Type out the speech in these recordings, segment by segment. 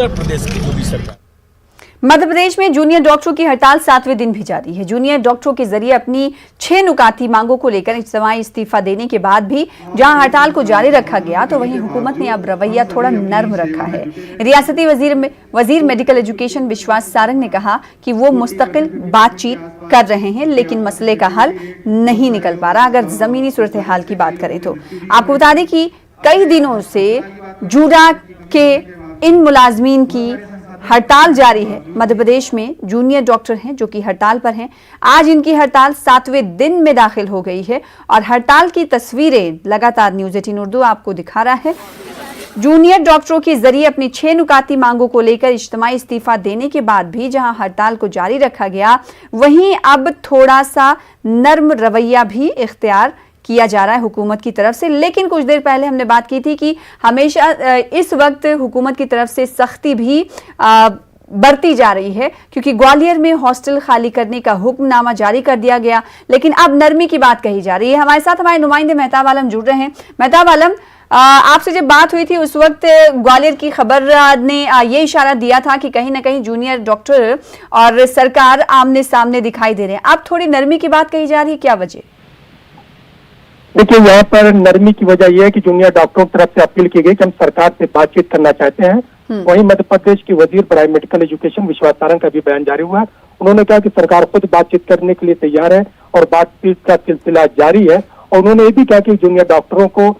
उत्तर प्रदेश की जो भी सरकार। मध्य प्रदेश में जूनियर डॉक्टरों की हड़ताल 7वें दिन भी जारी है। जूनियर डॉक्टरों के जरिए अपनी 6 नुकाती मांगों को लेकर इज्तिमाई इस्तीफा देने के बाद भी जहां हड़ताल को जारी रखा गया, तो वहीं हुकूमत ने अब रवैया थोड़ा नर्म रखा है। रियासती वजीर मेडिकल एजुकेशन विश्वास सारंग ने कहा कि वो मुस्तकिल बातचीत कर रहे हैं, लेकिन मसले का हल नहीं निकल पा रहा। अगर जमीनी सूरत हाल की बात करें तो आपको बता दें कि कई दिनों से जूडा के इन मुलाजमीन की हड़ताल जारी है। मध्य प्रदेश में जूनियर डॉक्टर हैं जो कि हड़ताल पर हैं। आज इनकी हड़ताल 7वें दिन में दाखिल हो गई है और हड़ताल की तस्वीरें लगातार न्यूज़ 18 उर्दू आपको दिखा रहा है। जूनियर डॉक्टरों के जरिए अपनी 6 नुकाती मांगों को लेकर इज्तिमाई इस्तीफा देने के बाद भी जहां हड़ताल को जारी रखा गया, वहीं अब थोड़ा सा नर्म रवैया भी इख्तियार किया जा रहा है हुकूमत की तरफ से। लेकिन कुछ देर पहले हमने बात की थी कि हमेशा इस वक्त हुकूमत की तरफ से सख्ती भी बरती जा रही है, क्योंकि ग्वालियर में हॉस्टल खाली करने का हुक्मनामा जारी कर दिया गया, लेकिन अब नरमी की बात कही जा रही है। हमारे साथ हमारे नुमाइंदे मेहताब आलम जुड़ रहे हैं। मेहताब आलम, आपसे जब बात हुई थी उस वक्त ग्वालियर की खबर ने ये इशारा दिया था कि कहीं ना कहीं जूनियर डॉक्टर और सरकार आमने सामने दिखाई दे रहे हैं। अब थोड़ी नरमी की बात कही जा रही है, क्या वजह? देखिए, यहाँ पर नरमी की वजह यह है कि जूनियर डॉक्टरों की तरफ से अपील की गई कि हम सरकार से बातचीत करना चाहते हैं। वहीं मध्य प्रदेश की वजीर बराए मेडिकल एजुकेशन विश्वास सारंग का भी बयान जारी हुआ। उन्होंने कहा कि सरकार खुद बातचीत करने के लिए तैयार है और बातचीत का सिलसिला जारी है। और उन्होंने ये भी कहा कि जूनियर डॉक्टरों को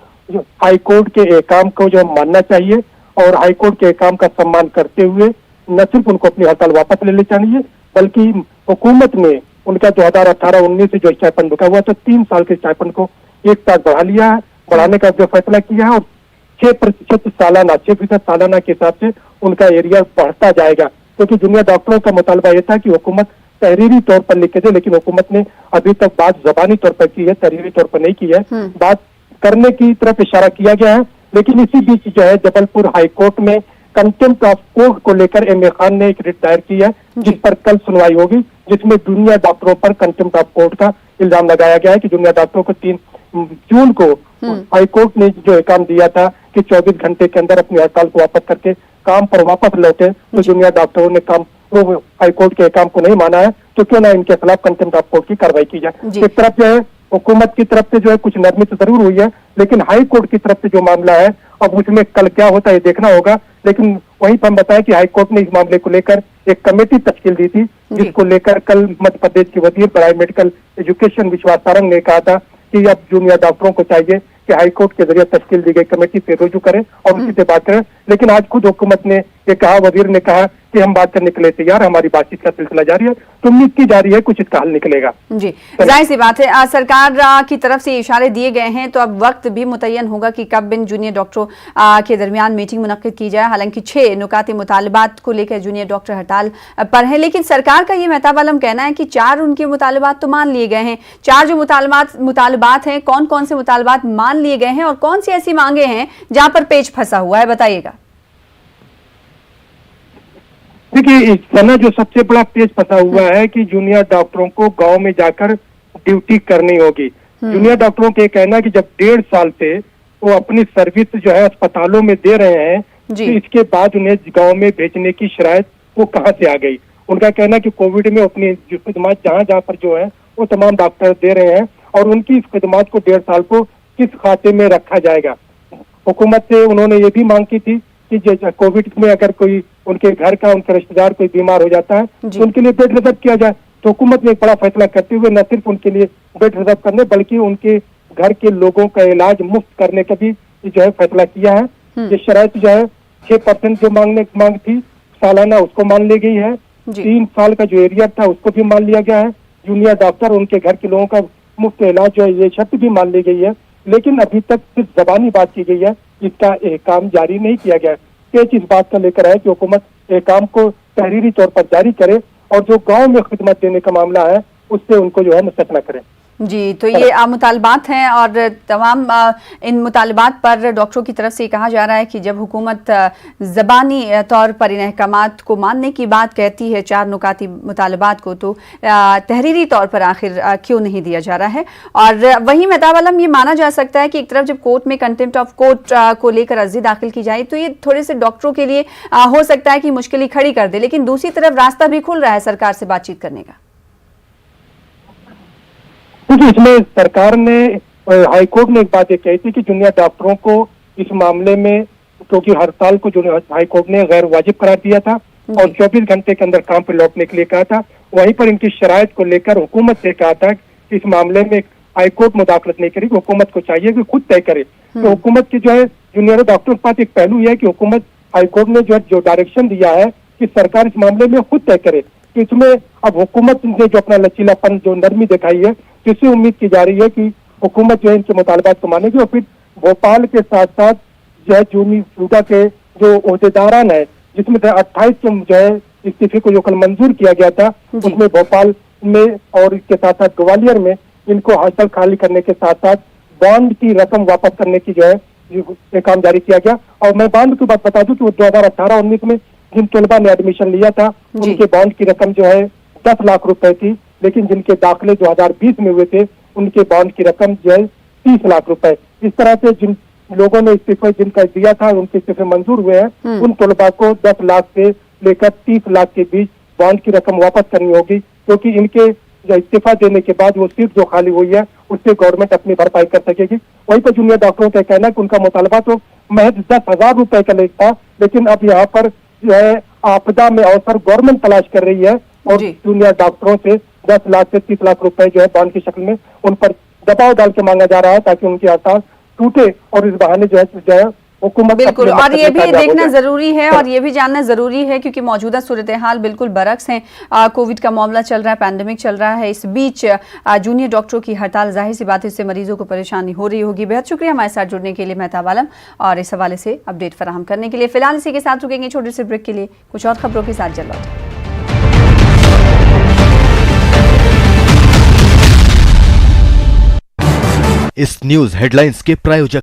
हाईकोर्ट के एहकाम को जो मानना चाहिए और हाईकोर्ट के एहकाम का सम्मान करते हुए न सिर्फ उनको अपनी हड़ताल वापस ले लेनी चाहिए, बल्कि हुकूमत ने उनका 2018-19 से जो स्टाइपेंड रुका हुआ था, 3 साल के स्टाइपेंड को 1 साल बढ़ा लिया है, बढ़ाने का जो फैसला किया है और 6% सालाना 6% सालाना के हिसाब से उनका एरिया बढ़ता जाएगा। क्योंकि जूनियर डॉक्टरों का मुतालबा यह था कि हुकूमत तहरीरी तौर पर लिख के दे, लेकिन हुकूमत ने अभी तक बात जबानी तौर पर की है, तहरीरी तौर पर नहीं की है। बात करने की तरफ इशारा किया गया है, लेकिन इसी बीच जो है जबलपुर हाईकोर्ट में कंटेम्प्ट ऑफ कोर्ट को लेकर एम.ए. खान ने एक रिट दायर की है, जिस पर कल सुनवाई होगी, जिसमें जूनियर डॉक्टरों पर कंटेम्प्ट ऑफ कोर्ट का इल्जाम लगाया गया है कि जूनियर डॉक्टरों को 3 जून को हाईकोर्ट ने जो एहकाम दिया था कि 24 घंटे के अंदर अपनी हड़ताल को वापस करके काम पर वापस लौटे, तो जूनियर डॉक्टरों ने हाईकोर्ट के एहकाम को नहीं माना है, तो क्यों ना इनके खिलाफ कंटेम्प्ट ऑफ कोर्ट की कार्रवाई की जाए। एक तरफ जो है हुकूमत की तरफ से जो है कुछ नरमी तो जरूर हुई है, लेकिन हाई कोर्ट की तरफ से जो मामला है अब उसमें कल क्या होता है ये देखना होगा। लेकिन वहीं पर हम बताएं कि हाई कोर्ट ने इस मामले को लेकर एक कमेटी तश्कील दी थी, जिसको लेकर कल मध्य प्रदेश के वजीर बराए मेडिकल एजुकेशन विश्वास सारंग ने कहा था कि अब जूनियर डॉक्टरों को चाहिए कि हाईकोर्ट के जरिए तश्कील दी गई कमेटी से रुजू करें और उसी से बात करें। लेकिन आज खुद हुकूमत ने ये कहा, वजीर ने कहा कि हम बात करने के लिए तैयार, हमारी बातचीत का सिलसिला जारी है, तो उम्मीद की जा रही है कुछ इसका हल निकलेगा। जी, जाहिर सी बात है, सरकार की तरफ से इशारे दिए गए हैं, तो अब वक्त भी मुतय्यन होगा कि कब इन जूनियर डॉक्टरों के दरमियान मीटिंग मुनक्किद की जाए। हालांकि 6 नुकाती मुतालबात को लेकर जूनियर डॉक्टर हड़ताल पर है, लेकिन सरकार का ये मेहताब आलम कहना है कि 4 उनके मुतालबात तो मान लिए गए हैं। 4 जो मुतालबात हैं, कौन कौन से मुतालबात मान लिए गए हैं और कौन सी ऐसी मांगे हैं जहां पर पेच फंसा हुआ है, बताइएगा। देखिए, इस समय जो सबसे बड़ा पेच फंसा हुआ है कि जूनियर डॉक्टरों को गांव में जाकर ड्यूटी करनी होगी। जूनियर डॉक्टरों का कहना है कि जब 1.5 साल से वो अपनी सर्विस जो है अस्पतालों में दे रहे हैं, तो इसके बाद उन्हें गांव में भेजने की शरायत वो कहां से आ गई। उनका कहना है कि कोविड में अपनी खिदमत जहां पर जो है वो तमाम डॉक्टर दे रहे हैं और उनकी इस खिदमत को 1.5 साल को किस खाते में रखा जाएगा। हुकूमत से उन्होंने ये भी मांग की थी कि जैसे कोविड में अगर कोई उनके घर का, उनके रिश्तेदार कोई बीमार हो जाता है तो उनके लिए बेड रिजर्व किया जाए। तो हुकूमत ने एक बड़ा फैसला करते हुए न सिर्फ उनके लिए बेड रिजर्व करने, बल्कि उनके घर के लोगों का इलाज मुफ्त करने का भी जो है फैसला किया है। ये शराइत जो है 6% जो मांग थी सालाना, उसको मान ली गई है। 3 साल का जो एरिया था उसको भी मान लिया गया है। जूनियर डॉक्टर, उनके घर के लोगों का मुफ्त इलाज जो है ये शर्त भी मान ली गई है। लेकिन अभी तक सिर्फ जबानी बात की गई है, इसका काम जारी नहीं किया गया। पेच इस बात का लेकर है कि हुकूमत काम को तहरीरी तौर पर जारी करे और जो गांव में खिदमत देने का मामला है उससे उनको जो है मुस्तगना करें। जी, तो ये मुतालबात हैं और तमाम इन मुतालबात पर डॉक्टरों की तरफ से कहा जा रहा है कि जब हुकूमत ज़बानी तौर पर इन अहकामात को मानने की बात कहती है, 4 नुकाती मुतालबात को, तो तहरीरी तौर पर आखिर क्यों नहीं दिया जा रहा है। और वहीं मेहताब आलम, ये माना जा सकता है कि एक तरफ जब कोर्ट में कंटेम्प्ट ऑफ कोर्ट को लेकर अर्जी दाखिल की जाए तो ये थोड़े से डॉक्टरों के लिए हो सकता है कि मुश्किल खड़ी कर दे, लेकिन दूसरी तरफ रास्ता भी खुल रहा है सरकार से बातचीत करने का। क्योंकि इसमें सरकार ने, हाईकोर्ट ने एक बात ये कही थी कि जूनियर डॉक्टरों को इस मामले में, क्योंकि हड़ताल को जो हाईकोर्ट ने गैर वाजिब करार दिया था और 24 घंटे के अंदर काम पर लौटने के लिए कहा था, वहीं पर इनकी शराइत को लेकर हुकूमत से कहा था कि इस मामले में हाईकोर्ट मुदाखलत नहीं करेगी, हुकूमत को चाहिए कि खुद तय करे। तो हुकूमत की जो है जूनियर डॉक्टरों के पास एक पहलू यह है कि हुकूमत, हाईकोर्ट ने जो डायरेक्शन दिया है कि सरकार इस मामले में खुद तय करे। तो इसमें अब हुकूमत ने जो अपना लचीलापन, जो नरमी दिखाई है, जिससे उम्मीद की जा रही है कि हुकूमत जो है इनके मुतालबात को मानेगी और फिर भोपाल के साथ साथ जो है जूनी सूबा के जो ओहदेदारान है, जिसमें 28 के जो है इस्तीफे को जो कल मंजूर किया गया था, उसमें भोपाल में और इसके साथ साथ ग्वालियर में इनको हड़ताल खाली करने के साथ साथ बॉन्ड की रकम वापस करने की जो है ये काम जारी किया गया। और मैं बॉन्ड की बात बता दूं कि 2018-19 में जिन तलबा ने एडमिशन लिया था उनके बॉन्ड की रकम जो है 10 लाख रुपए थी, लेकिन जिनके दाखिले 2020 में हुए थे उनके बॉन्ड की रकम जो है 30 लाख रुपए। इस तरह से जिन लोगों ने इस्तीफे जिनका दिया था उनके इस्तीफे मंजूर हुए हैं, उन तलबा को 10 लाख से लेकर 30 लाख के बीच बॉन्ड की रकम वापस करनी होगी, क्योंकि इनके इस्तीफा देने के बाद वो सीट जो खाली हुई है उससे गवर्नमेंट अपनी भरपाई कर सकेगी। वहीं पर जूनियर डॉक्टरों का कहना है कि उनका मुतालबा तो महज 10,000 रुपए का था, लेकिन अब यहाँ पर जो है आपदा में अवसर गवर्नमेंट तलाश कर रही है और जूनियर डॉक्टरों से 10 लाख से 30 लाख रुपए जो है बॉन्ड की शक्ल में उन पर दबाव डाल के मांगा जा रहा है ताकि उनकी हड़ताल टूटे और इस बहाने जो है हुकूमत। बिल्कुल, और ये भी देखना जरूरी है और ये भी जानना जरूरी है क्योंकि मौजूदा सूरत हाल बिल्कुल बरक्स है। कोविड का मामला चल रहा है, पैंडेमिक चल रहा है, इस बीच जूनियर डॉक्टरों की हड़ताल, जाहिर सी बात है इससे मरीजों को परेशानी हो रही होगी। बेहद शुक्रिया हमारे साथ जुड़ने के लिए मेहताब आलम और इस हवाले से अपडेट फराहम करने के लिए। फिलहाल इसी के साथ रुकेंगे छोटे से ब्रेक के लिए, कुछ और खबरों के साथ जल्द लौटेंगे। इस न्यूज हेडलाइंस के प्रायोजक